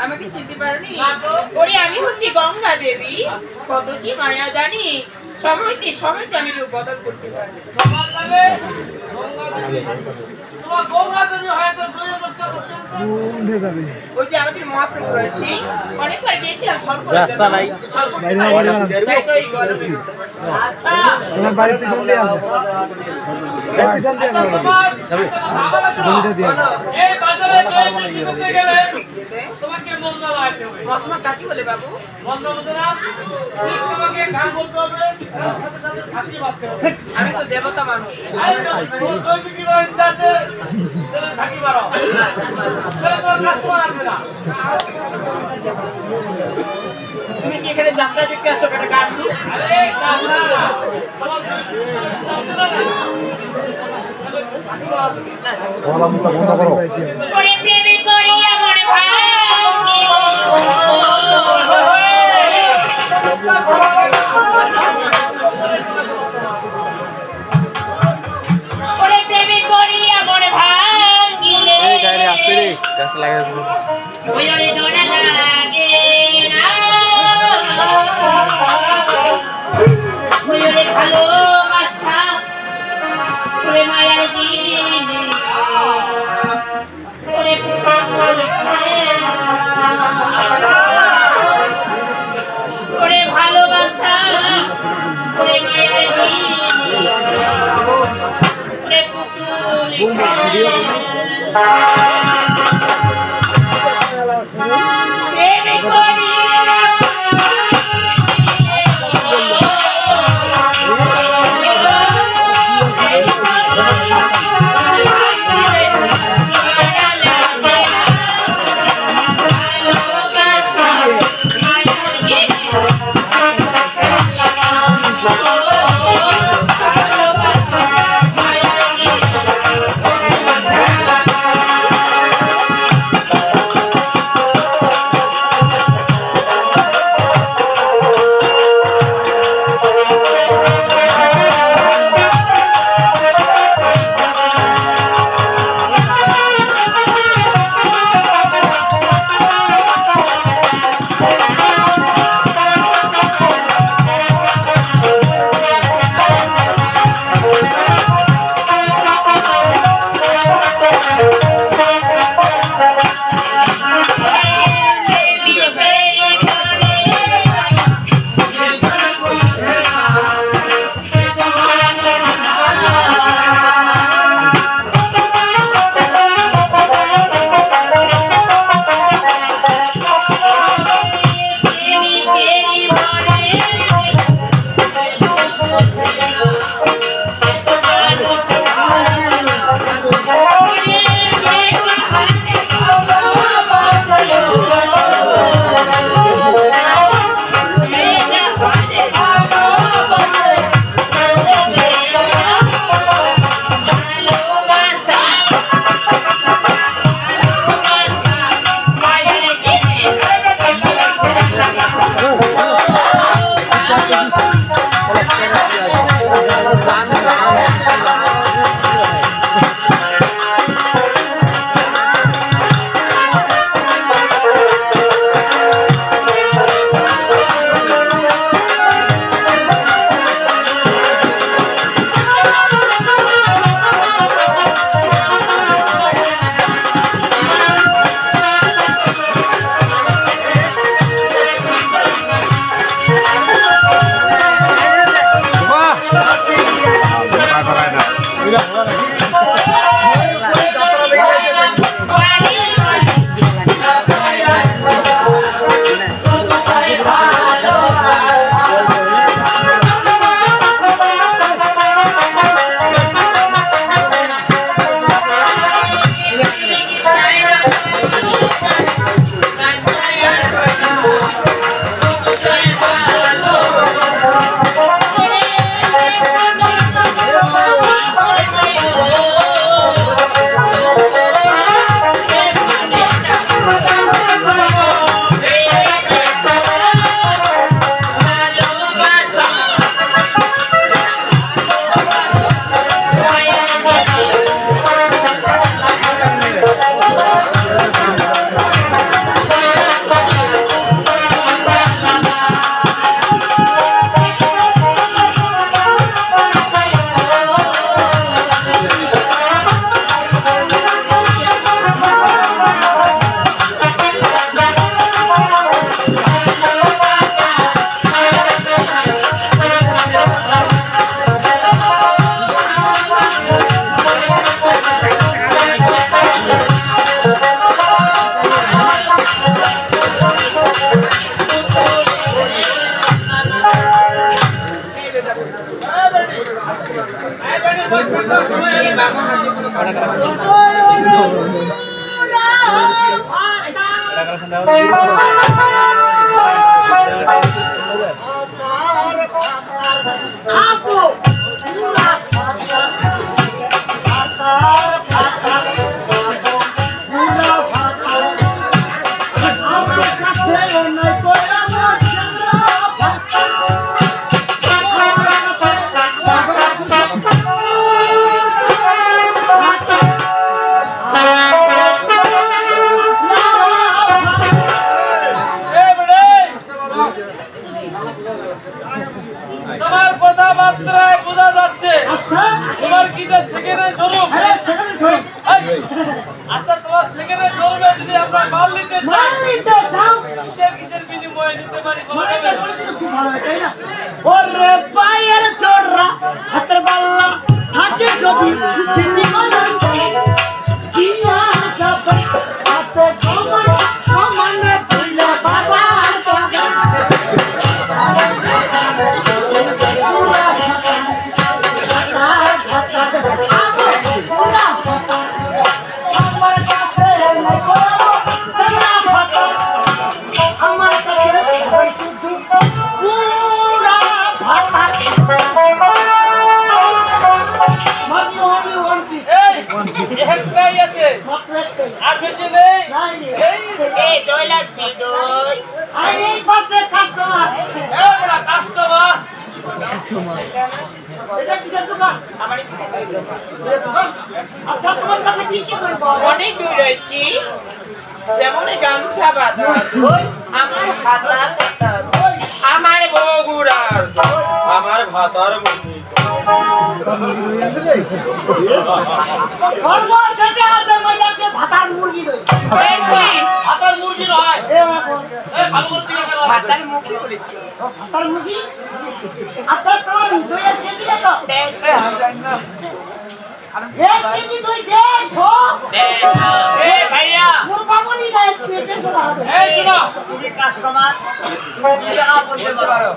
আমাকে চিনতে পারোনি? ওরে আমি হচ্ছি গঙ্গা দেবী। কত কি মায়া জানি, সময়তে সময়তে আমি রূপ বদল করতে পারি। ওই যে আমাদের মহাপ্রভু রয়েছে, অনেকবার গিয়েছিলাম, রাস্তা নাই, আমি তো দেবতা মানুষ। তুমি কি এখানে যাত্রা দেখতে আসছো? গান ভালোবাসা এই বামন হাতে কোনো কাজ অনেক দূর রয়েছি যেমন গামছা বাঁধা আমার হাতা কাটা আমার বগুড়ার আমার ভাতার মুখে ভাতার মুরগি ভাতার মুরগি নয় ভাতার মুখি করেছি ভাতার মুরগি আচ্ছা তোমার দইয়ের কেজি কত 1 কেজি দই 150 এ ভাইয়া মোর বাবুনি গায় তুমি 150 টাকা এই শোনো তুমি কাস্টমার কি টাকা বলতে পারো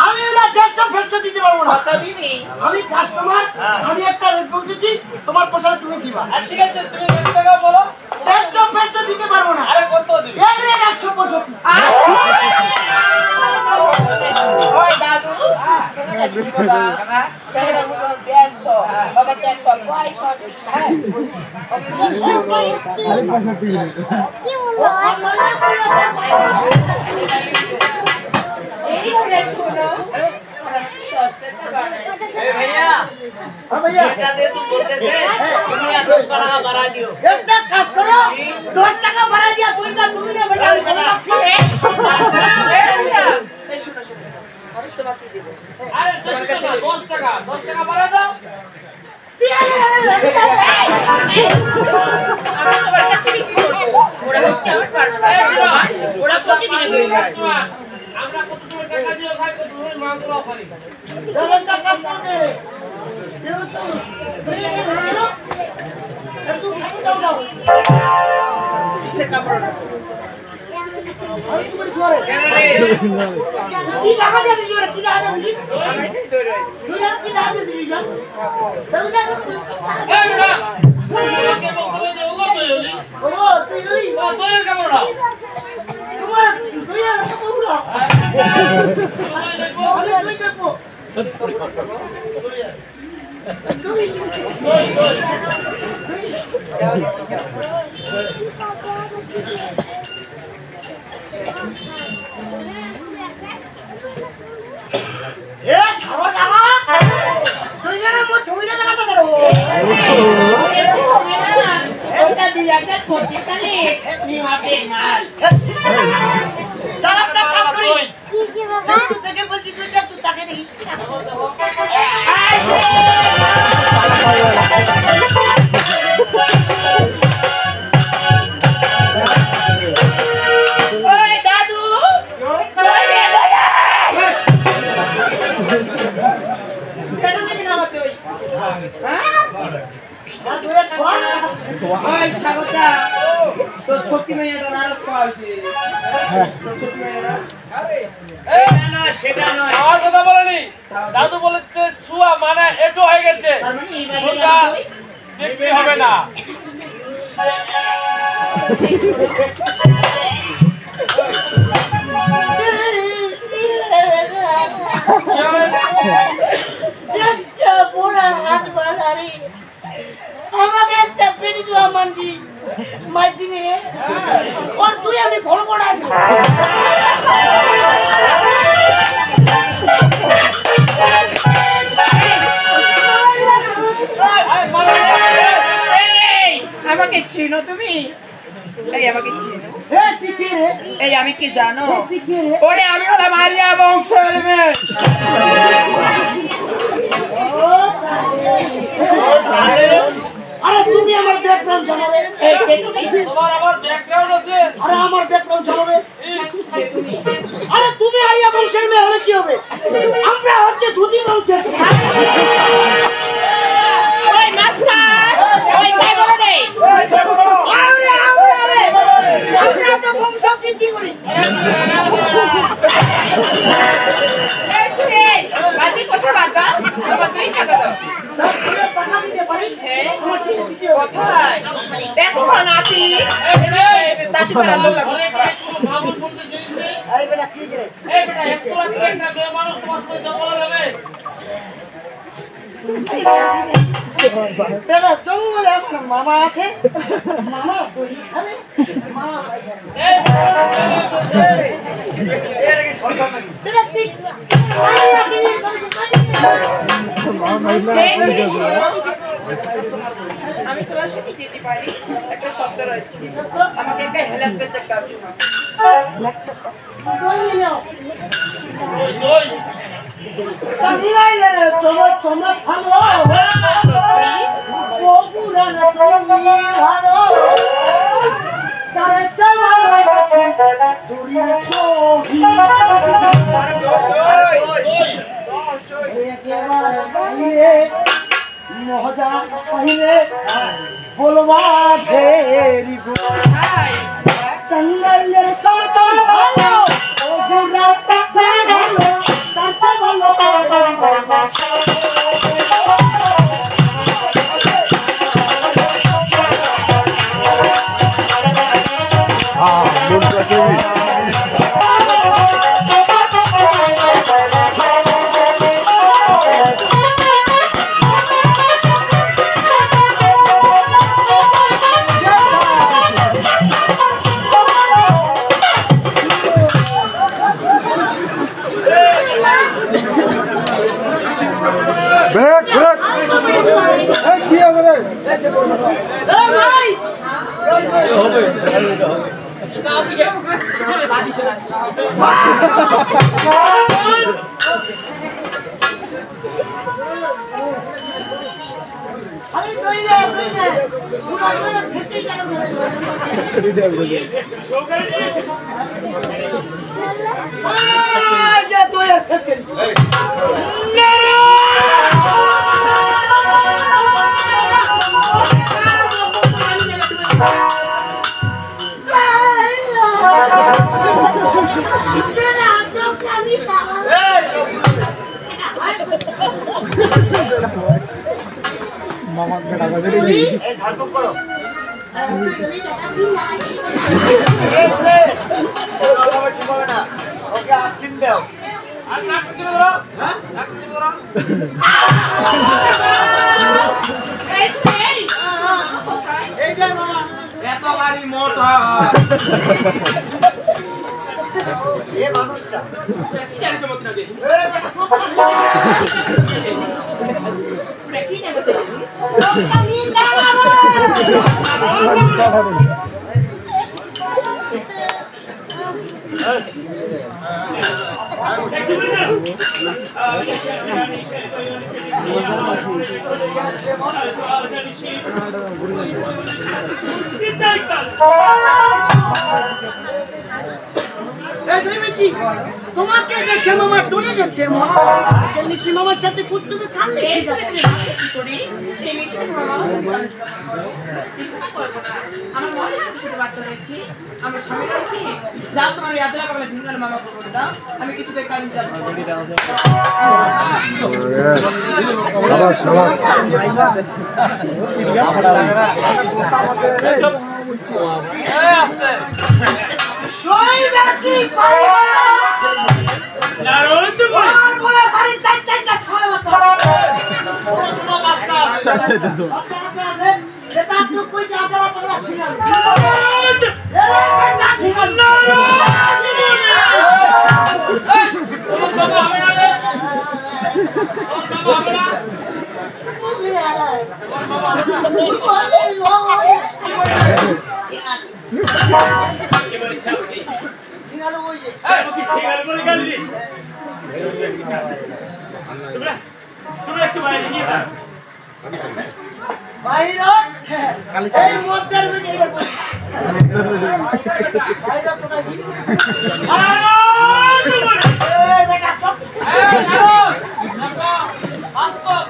আমি ওটা 150 দিতে পারবো না কত দিবি আমি কাস্টমার আমি একটা রেট বলতেছি তোমার পোশাক তুমি দিবা ঠিক আছে তুমি কত টাকা বলো 150 দিতে পারবো না আরে কত দিবি এক রেট 165 ওই দাদু কেন মুটো 150 বাবা 10 টাকা বাড়া দিয়া তুমি না বেটা আমি চলে যাচ্ছি আরে 10 টাকা বাড়া দাও ওরা প্রতিদিন আমরা কত সময় টাকা দিয়ে খাই কত সময় মাংস দাও খাই দলটা কাজ করতে দেও তো একটু দাও দাও কিসের কাপড় আমি তুমি ছড়ে কি টাকা দিয়ে দিছি কি টাকা দিয়ে দিছি আমি দই রয়েছে দুই লাখ কি টাকা দিয়ে দিছি দাও না এই বড়া কে বলতে দে ওগো দই হলি ও তুই হলি ও দইয়ের কাপড়টা তোমার দুই লাখ কত বড় দই দেখো আমি কই দেখো এ সারা দাও তুই না মো ছবিটা দেখাতে পারো এটা 2025 সালে নিউ আপডেট মাল চালাকটা কাজ করি তুই দেখে বলছি তুই একটু চাকে দেখি ওই দাদু কেন নেবে না আমার দই হ্যাঁ আর দুই ছোয়া ওই স্বাগতা তো সত্যি মেয়েটা নারাজ হয়েছে সত্যি মেয়েটা সেটা নয় আমার কথা বলেনি দাদু বলেছে ছুয়া মানে এটো হয়ে গেছে তার মানে এই সোজা বিক্রি হবে না একটা বুড়া হাট বাজারে আমাকে একটা প্লেট মানছি মাই দিবি রে ওর তুই আমি ঘর করা আমাকে চিনো তুমি এই আমাকে চিনো তুই কে রে এই আমি কি জানো তুই কে রে ওরে আমি হলাম মারিয়া বংশের মেয়ে আরে তুমি আমার ব্যাকগ্রাউন্ড জানাবে এই কে তুমি তোমার আবার ব্যাকগ্রাউন্ড আছে আরে আমার ব্যাকগ্রাউন্ড জানাবে আরে তুমি আরিয়া বংশের মেয়ে হলে কি হবে আমরা হচ্ছে ধুতি বংশের ওই মাস্টার ওই কে বলো রে আমরা তো বংশ বৃদ্ধি করি এই বাজি কথা বাতা বাবা তুই টাকা দাও টাকা দিতে পারি আমার সাথে দিতে হবে। কোথায় দেখো নাতি দাদি পাড়ার লোক লাগবে এই বেটা কি রে বেটা জঙ্গলে আমার মামা আছে মামা দই খাবে মামা পয়সা বেটা ঠিক আমি তোমার সাথে যেতে পারি একটা শব্দ রয়েছে আমাকে একটা হেলাপ পেছে কাজ চমক ভালো ও পুরানো তুমি ভালো তার চাওয়া দূরে ছোহি একেবারে বাইরে মজা পাইলে বলবা ফেরি গো টাঙ্গাইলের চমচম ভালো ও গুড়া টাকা ভালো টাকা ভালো আরে তুই না পুরা করে ফেটে গেল যা তুই ফেটে মামা বেটা বাজে রে এই ঝাড়ফুঁক করো ঠিক হবে না ওকে আপচিন দাও আর নাক চিনে ধরো হ্যাঁ নাক চিনে ধরো এই যে মামা এত গাড়ি মোটা এই মানুষটা কি জানতে মত না দে কি জানতে আমি জানাবো তোমাকে দেখে মামা টলে গেছে আজকে নিশি মামার সাথে কুত্তুবে খান কি করি এই মিষ্টি মামা আমার মনে ছোট বাচ্চা রয়েছি আমার স্বামী রয়েছি যাও তোমার ইয়াদলা পাগলা সিঙ্গার মামা করবো দাও আমি কিছুতে কাজ যাবো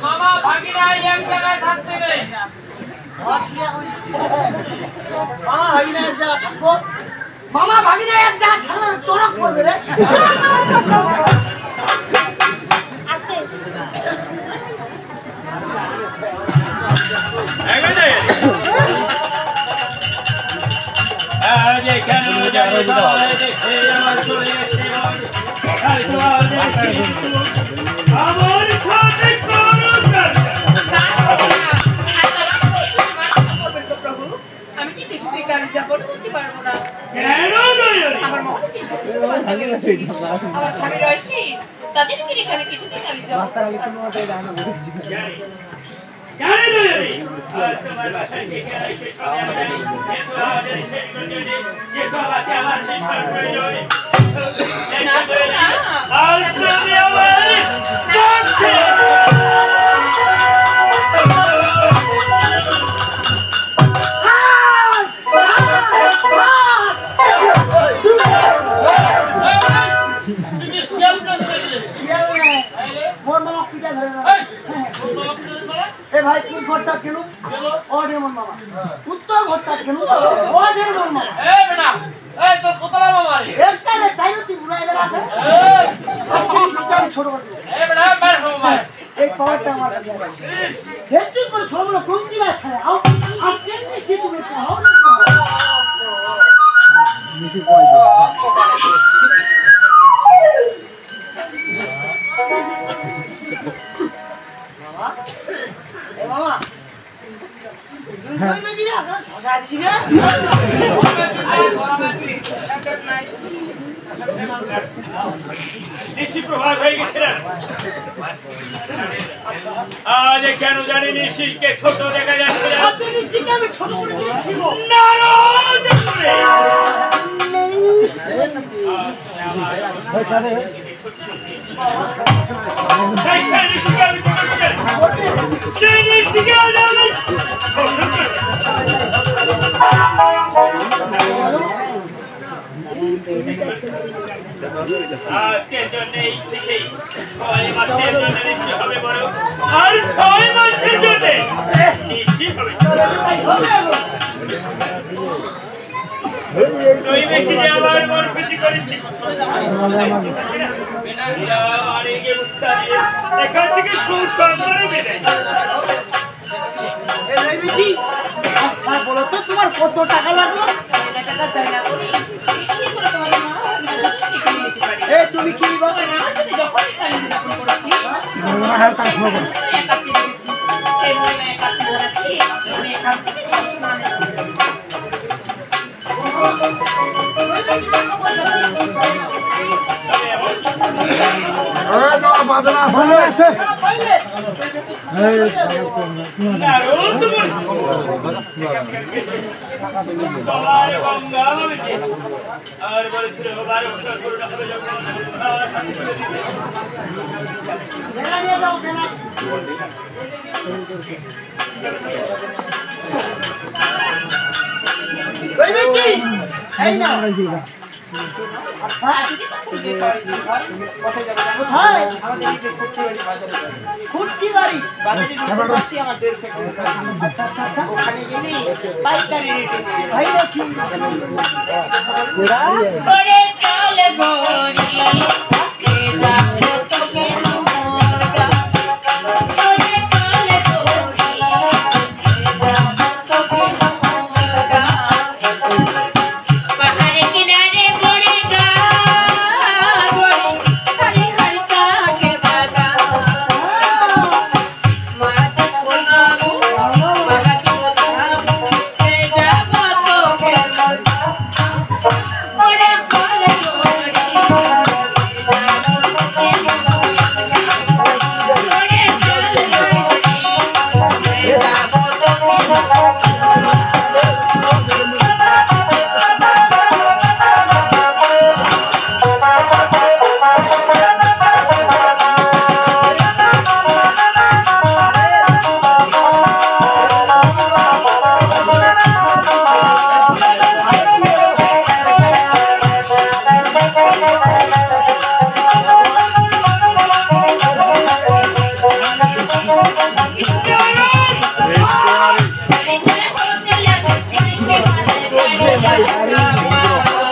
মামা ভাগিনা এক জায়গায় থাকতে নেই মামা ভাগিনা এক জায়গায় খেলা চড়ক করবে রে আমি কি কিছুতে কাজ যাবো করতে পারবো না আমার মনে আমার স্বামী রয়েছে তাদেরকে এখানে কিছুতে কাজ যাবো ভাই তুই ঘরটা কেন ওরে মন মামা উত্তর ঘরটা কেন ওরে মন মামা এই বেটা এই তো কোতলা মামা রে একটা রে চাইলো তুই উড়াই বেলা আছে এই আজকে নিশ্চিত আমি ছোট করে দেব এই বেটা বাইরে মামা এই পাওয়ারটা আমার কাছে আছে যেহেতু করে ছোটগুলো কমতি আছে আও আজকে নিশ্চিত তুমি পাও না মিঠি কই দে মামা এ মামা তুই মেজি না ছসা দিছি না নিশি প্রভাত হয়ে গেছে আজ কেন জানি নিশিকে ছোট দেখা যাচ্ছে আচ্ছা নিশ্চিত আমি ছোট করে দিয়েছি নারায়ণ আজকের জন্য এই থেকেই 6 মাসের জন্য নিশি হবে বড় আর 6 মাসের জন্য নিশি হবে তুই দেখছি যে আমার মন খুশি করেছি আর এই যে মুক্তা দিয়ে এখান থেকে সুসম করে বেড়ে আচ্ছা বলো তো তোমার কত টাকা লাগলো টাকা চাই না বলি কি করে তোমার মা এ তুমি কি বাবা না যখন কাজ যাপন করেছি না হ্যাঁ কাজ হবে এই মহিলা কাজ করেছি আমি এখান থেকে শেষ মানে আর বলেছিল করুণা হবে যখন কোথায় যাবে জানো? কোথায়? আমাদের এই যে ফুটকি বাড়ি বাজারে যাবে। ফুটকি বাড়ি। বাজারে ঢুকতে পারছি আমার 1.5 কিলোমিটার। আচ্ছা আচ্ছা আচ্ছা। ওখানে গেলে পাইকারি রেটে দিয়ে ভাই আছি। ওরে চল গরি এ যাবো তোকে মোরগা ওরে চল গরি এ যাবো তোকে মোরগা পাহাড়ে কিনারে মোরগা গরি হরি হরি কাকে বাগা মাটি কোনাবু মাটি কোনাবু এ যাবো তোকে মোরগা ওরে চল গরি এই ভাই, এই ভাই।